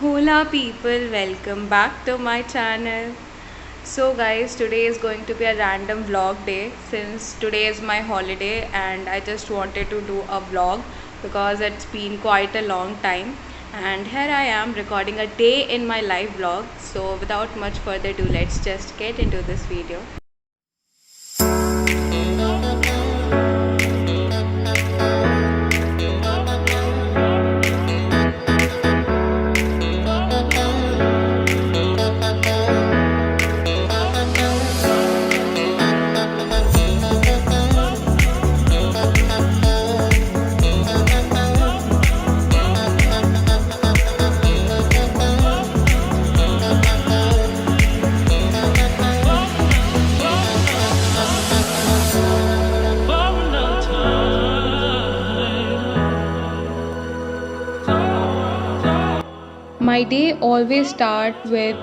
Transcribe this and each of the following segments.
Hola people, welcome back to my channel. So guys, today is going to be a random vlog day since today is my holiday and I just wanted to do a vlog because it's been quite a long time, and here I am recording a day in my life vlog. So without much further ado, let's just get into this video. My day always start with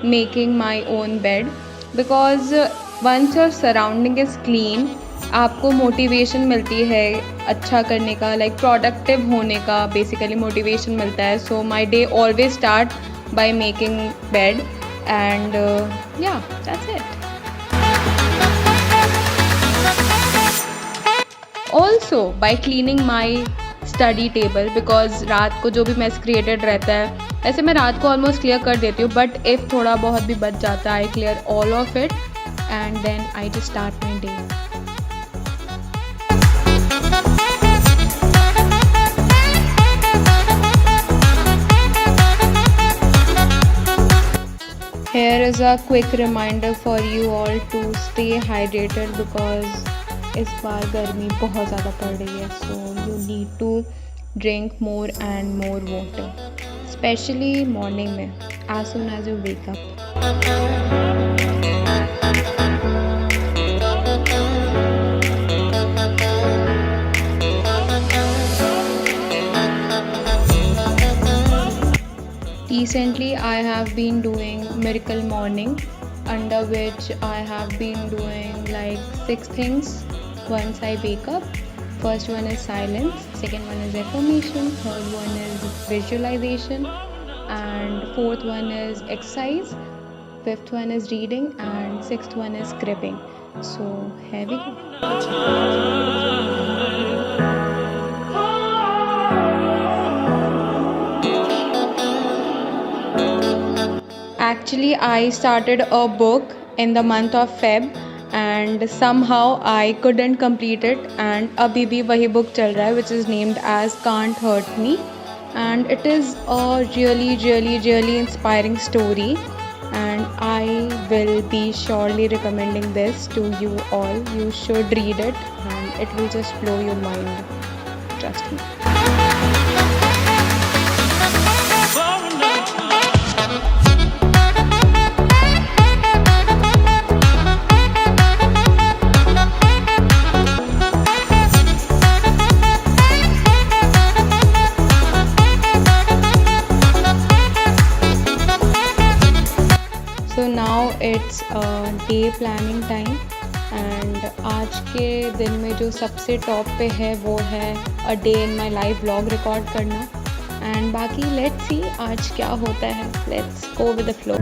making my own bed because once your surrounding is clean, आपको motivation मिलती है अच्छा करने का, like productive होने का basically motivation मिलता है. So my day always start by making bed and yeah that's it. Also by cleaning my study table because रात को जो भी मेस क्रिएटेड रहता है, ऐसे मैं रात को ऑलमोस्ट क्लियर कर देती हूँ, बट इफ़ थोड़ा बहुत भी बच जाता है I clear all of it and then I just start my day. Here is a quick reminder for you all to stay hydrated because इस बार गर्मी बहुत ज़्यादा पड़ रही है. So you need to drink more and more water, specially morning में as soon as you wake up. Recently I have been doing Miracle Morning, under which I have been doing like 6 things once I wake up. First one is silence, second one is affirmation, third one is visualization, and fourth one is exercise, fifth one is reading, and sixth one is scribbling. So here we go. Actually, I started a book in the month of Feb and somehow I couldn't complete it, and abhi bhi wahi book chal raha hai which is named as Can't Hurt Me, and it is a really inspiring story and I will be surely recommending this to you all. You should read it and it will just blow your mind, trust me. So now it's day planning time and आज के दिन में जो सबसे top पे है वो है अ day in my life vlog record करना, एंड बाकी लेट्स सी आज क्या होता है. Let's go with the flow.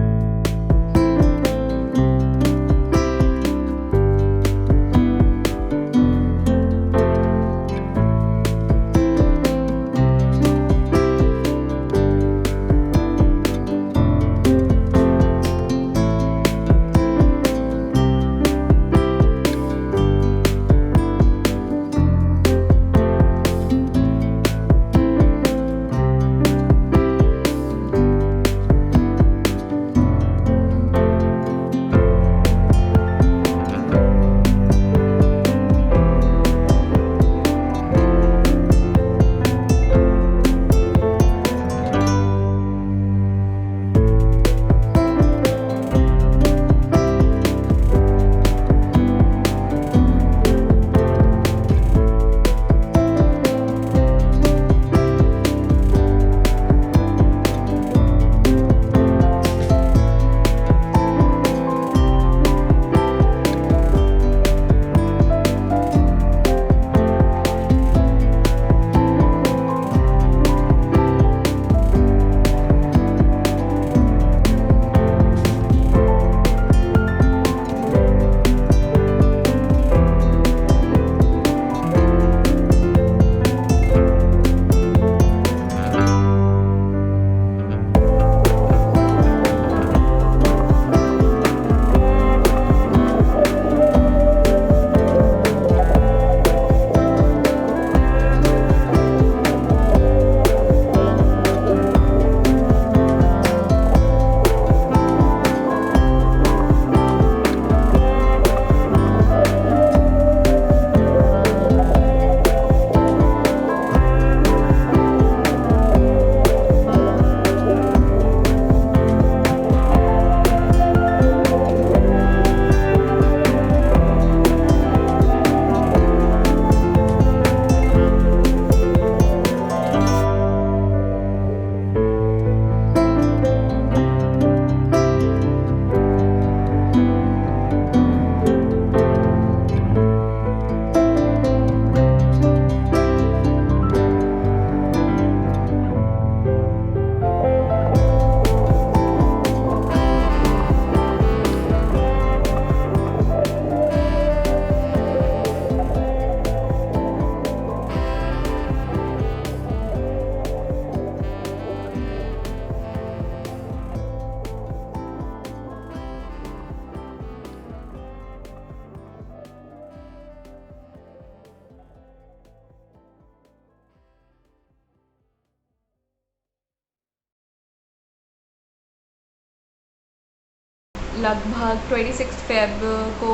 लगभग 26 फेब को,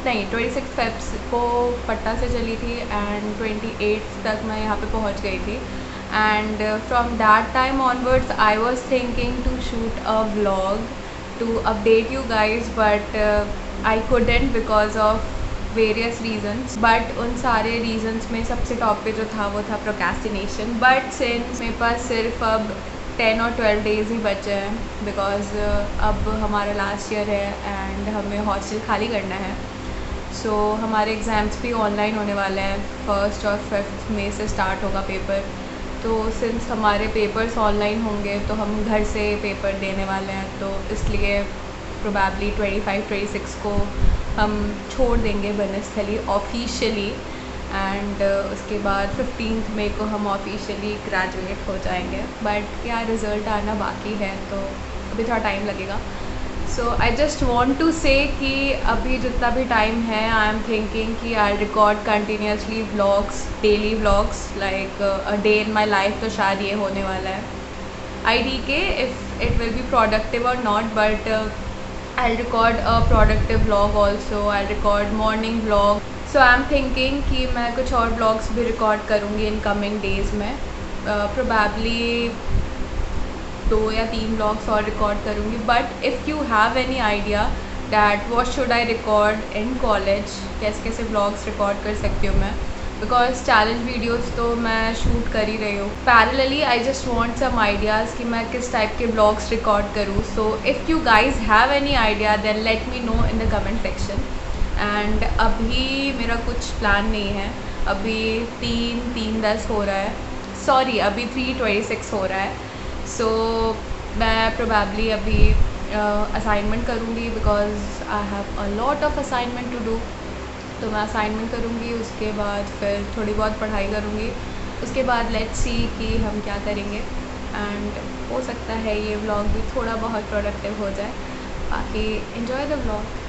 नहीं 26 फेब को पटना से चली थी एंड 28 तक मैं यहाँ पे पहुँच गई थी. And from that time onwards I was thinking to shoot a vlog to update you guys, but I couldn't because of various reasons. But उन सारे reasons में सबसे टॉप पे जो था वो था procrastination. But since मेरे पास सिर्फ अब 10 और 12 days ही बचे हैं, because अब हमारा लास्ट ईयर है एंड हमें हॉस्टल खाली करना है. सो हमारे एग्ज़ाम्स भी ऑनलाइन होने वाले हैं. 1 और 5 मई से स्टार्ट होगा पेपर. तो सिंस हमारे पेपर्स ऑनलाइन होंगे तो हम घर से पेपर देने वाले हैं, तो इसलिए प्रोबेबली 25-26 को हम छोड़ देंगे बनस्थली ऑफिशियली. एंड उसके बाद 15 मई को हम ऑफिशियली ग्रेजुएट हो जाएंगे. बट क्या रिज़ल्ट आना बाकी है, तो अभी थोड़ा टाइम लगेगा. सो आई जस्ट वॉन्ट टू से कि अभी जितना भी टाइम है आई एम थिंकिंग कि I record continuously vlogs, daily vlogs like a day in my life. तो शायद ये होने वाला है. I D K if it will be productive और not, but I record a productive vlog also. I record morning vlog. So I am thinking कि मैं कुछ और व्लॉग्स भी रिकॉर्ड करूँगी इन कमिंग डेज़ में. प्रोबेबली 2 या 3 ब्लॉग्स और रिकॉर्ड करूँगी. But if you have any idea that what should I record in college, कैसे कैसे ब्लॉग्स रिकॉर्ड कर सकती हूँ मैं, बिकॉज चैलेंज वीडियोज़ तो मैं शूट कर ही रही हूँ. Parallelly I just want some ideas कि मैं किस टाइप के ब्लॉग्स रिकॉर्ड करूँ. So if you guys have any idea then let me know in the comment section. And अभी मेरा कुछ प्लान नहीं है. अभी 3:10 हो रहा है, सॉरी अभी 3:26 हो रहा है. सो मैं प्रोबेबली अभी असाइनमेंट करूँगी because I have a lot of assignment to do. तो मैं असाइनमेंट करूँगी, उसके बाद फिर थोड़ी बहुत पढ़ाई करूँगी. उसके बाद लेट्स सी कि हम क्या करेंगे. एंड हो सकता है ये व्लॉग भी थोड़ा बहुत प्रोडक्टिव हो जाए. बाकी इन्जॉय द व्लॉग.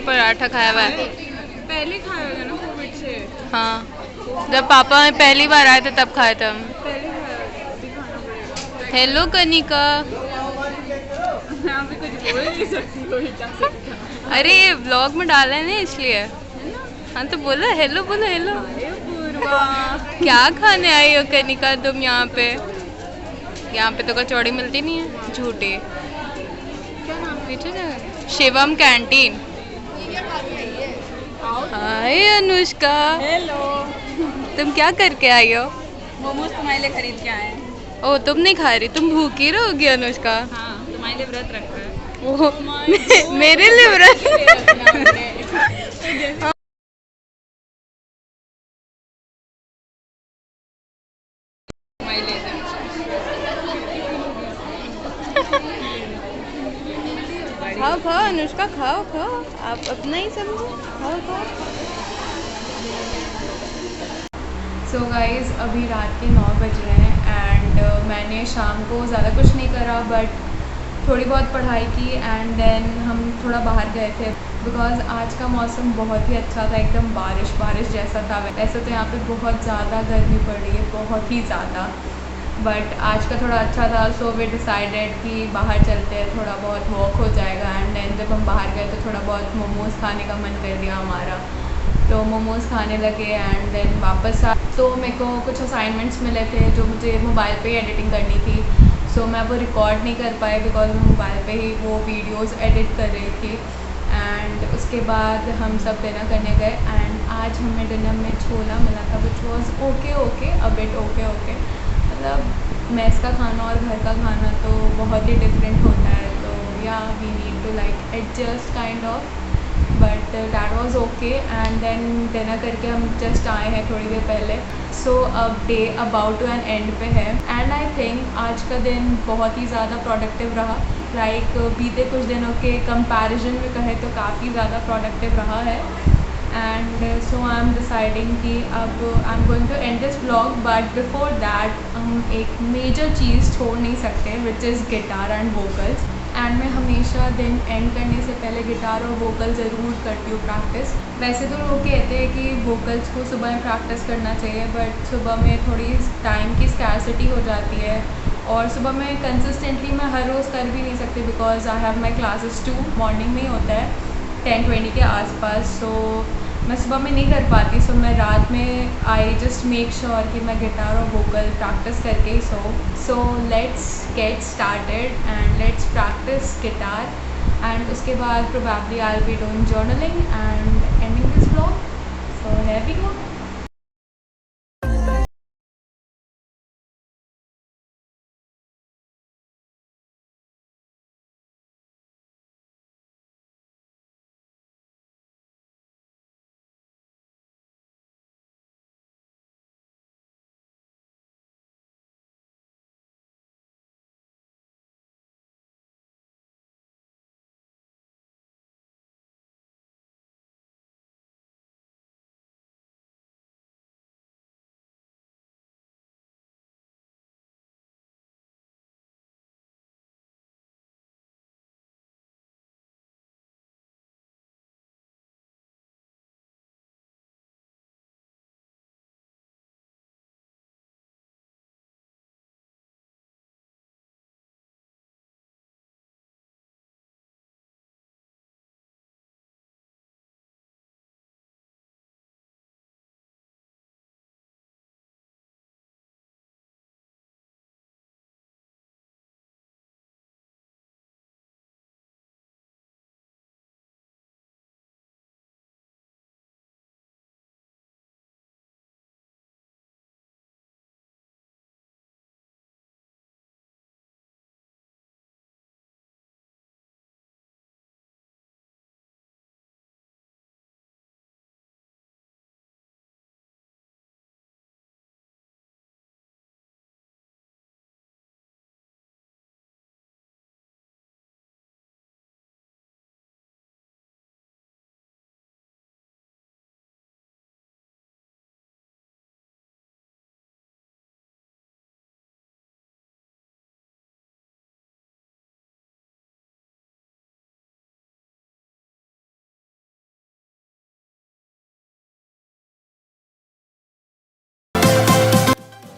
पराठा खाया हुआ है। पहले खाया होगा ना कोविड से। हाँ, जब पापा में पहली बार आए थे तब खाए थे हम। पहले खाया होगा, अभी खाना पड़ेगा। हेलो कनिका। मैं अभी कुछ बोल नहीं सकती हो क्या सकता। अरे ये व्लॉग में डाला है ना इसलिए। हाँ तो बोलो हेलो, बोलो हेलो। पूर्वा क्या खाने आई हो कनिका तुम यहाँ पे? यहाँ पे तो कचौड़ी मिलती नहीं है, झूठी। क्या नाम है? पीछे जगह शिवम कैंटीन। हाय अनुष्का, हेलो। तुम क्या करके आई हो? मोमोज तुम्हारे लिए खरीद के आए हैं। ओ तुम नहीं खा रही, तुम भूखी रहोगी अनुष्का। हाँ, तुम्हारे लिए व्रत रखा है। ओह मेरे लिए व्रत। खाओ खाओ अनुष्का, खाओ खाओ, आप अपना ही समझो, खाओ खाओ। सो गाइज़ अभी रात के 9 बज रहे हैं एंड मैंने शाम को ज़्यादा कुछ नहीं करा बट थोड़ी बहुत पढ़ाई की एंड देन हम थोड़ा बाहर गए थे बिकॉज़ आज का मौसम बहुत ही अच्छा था, एकदम बारिश बारिश जैसा था। वैसे तो यहाँ पे बहुत ज़्यादा गर्मी पड़ रही है, बहुत ही ज़्यादा, बट आज का थोड़ा अच्छा था। सो वी डिसाइडेड कि बाहर चलते हैं, थोड़ा बहुत वॉक हो जाएगा एंड देन जब हम बाहर गए तो थोड़ा बहुत मोमोज़ खाने का मन कर दिया हमारा, तो मोमोज़ खाने लगे एंड देन वापस आ। तो मेरे को कुछ असाइनमेंट्स मिले थे जो मुझे मोबाइल पे ही एडिटिंग करनी थी। सो मैं वो रिकॉर्ड नहीं कर पाई बिकॉज मैं मोबाइल पे ही वो वीडियोस एडिट कर रही थी। एंड उसके बाद हम सब डिनर करने गए एंड आज हमें डिनर में छोला मिला था which was okay okay a bit okay okay. मतलब मेस का खाना और घर का खाना तो बहुत ही डिफरेंट होता है, तो या we need to like adjust kind of, but that was okay. And then dinner करके हम जस्ट आए हैं थोड़ी देर पहले। सो अब day about to an end पे है एंड आई थिंक आज का दिन बहुत ही ज़्यादा प्रोडक्टिव रहा। लाइक बीते कुछ दिनों के कंपैरिजन में कहे तो काफ़ी ज़्यादा प्रोडक्टिव रहा है। And so I am deciding कि अब I am going to end this vlog, but before that हम एक मेजर चीज़ छोड़ नहीं सकते which is guitar and vocals. And मैं हमेशा दिन एंड करने से पहले गिटार और वोकल ज़रूर करती हूँ प्रैक्टिस। वैसे तो लोग कहते हैं कि वोकल्स को सुबह में प्रैक्टिस करना चाहिए, बट सुबह में थोड़ी टाइम की स्कैर्सिटी हो जाती है और सुबह में कंसिस्टेंटली मैं हर रोज़ कर भी नहीं सकती because I have my classes to morning में ही होता है 10-20 के आसपास। सो मैं सुबह में नहीं कर पाती, सो मैं रात में आई जस्ट मेक श्योर कि मैं गिटार और वोकल प्रैक्टिस करके ही so let's get started and let's practice guitar and उसके बाद probably I will be doing journaling and ending this vlog. So here we go.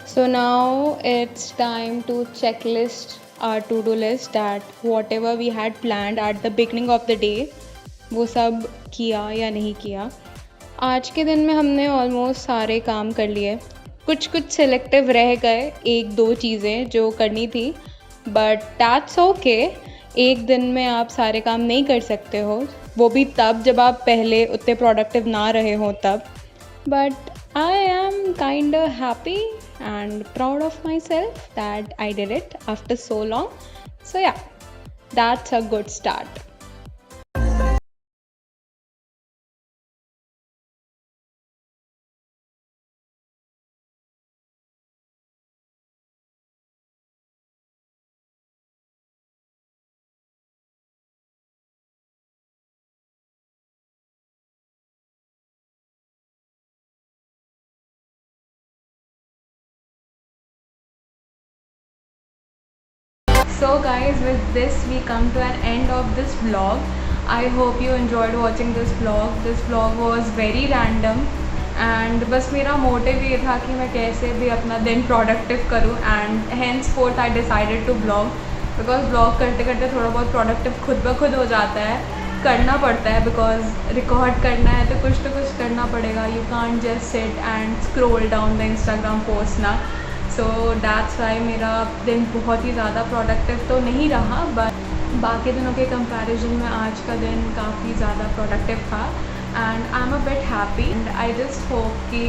So now it's time to checklist our to-do list that whatever we had planned at the beginning of the day वो सब किया या नहीं किया। आज के दिन में हमने ऑलमोस्ट सारे काम कर लिए। कुछ कुछ सिलेक्टिव रह गए, एक दो चीज़ें जो करनी थी, बट दैट्स ओके। एक दिन में आप सारे काम नहीं कर सकते हो, वो भी तब जब आप पहले उतने प्रोडक्टिव ना रहे हों तब। But I am kinda happy and proud of myself that I did it after so long. So yeah, that's a good start. So guys, with this we come to an end of this vlog. I hope you enjoyed watching this vlog. This vlog was very random and बस मेरा motive ये था कि मैं कैसे भी अपना दिन प्रोडक्टिव करूँ and henceforth I decided to vlog because vlog करते करते थोड़ा बहुत प्रोडक्टिव खुद ब खुद हो जाता है, करना पड़ता है because रिकॉर्ड करना है तो कुछ करना पड़ेगा. You can't just sit and scroll down the Instagram post ना. सो दैट्स वाई मेरा दिन बहुत ही ज़्यादा प्रोडक्टिव तो नहीं रहा, बट बाकी दिनों के कंपैरिजन में आज का दिन काफ़ी ज़्यादा प्रोडक्टिव था and I am a bit happy and I just hope कि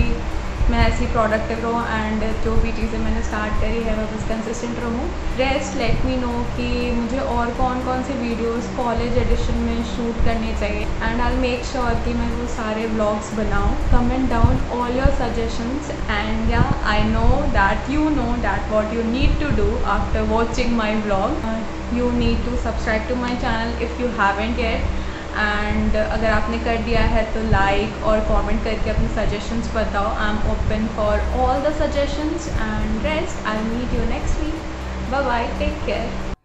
मैं ऐसी प्रोडक्टिव रहूँ एंड जो भी चीज़ें मैंने स्टार्ट करी है मैं बस कंसिस्टेंट रहूँ. रेस्ट लेट मी नो कि मुझे और कौन से वीडियोस कॉलेज एडिशन में शूट करने चाहिए एंड आई मेक श्योर कि मैं वो सारे व्लॉग्स बनाऊँ. Comment down all your suggestions and yeah I know that you know that what you need to do after watching my vlog. You need to subscribe to my channel if you haven't yet and अगर आपने कर दिया है तो like और comment करके अपने suggestions बताओ. I am open for all the suggestions and rest. I meet you next week. Bye bye, take care.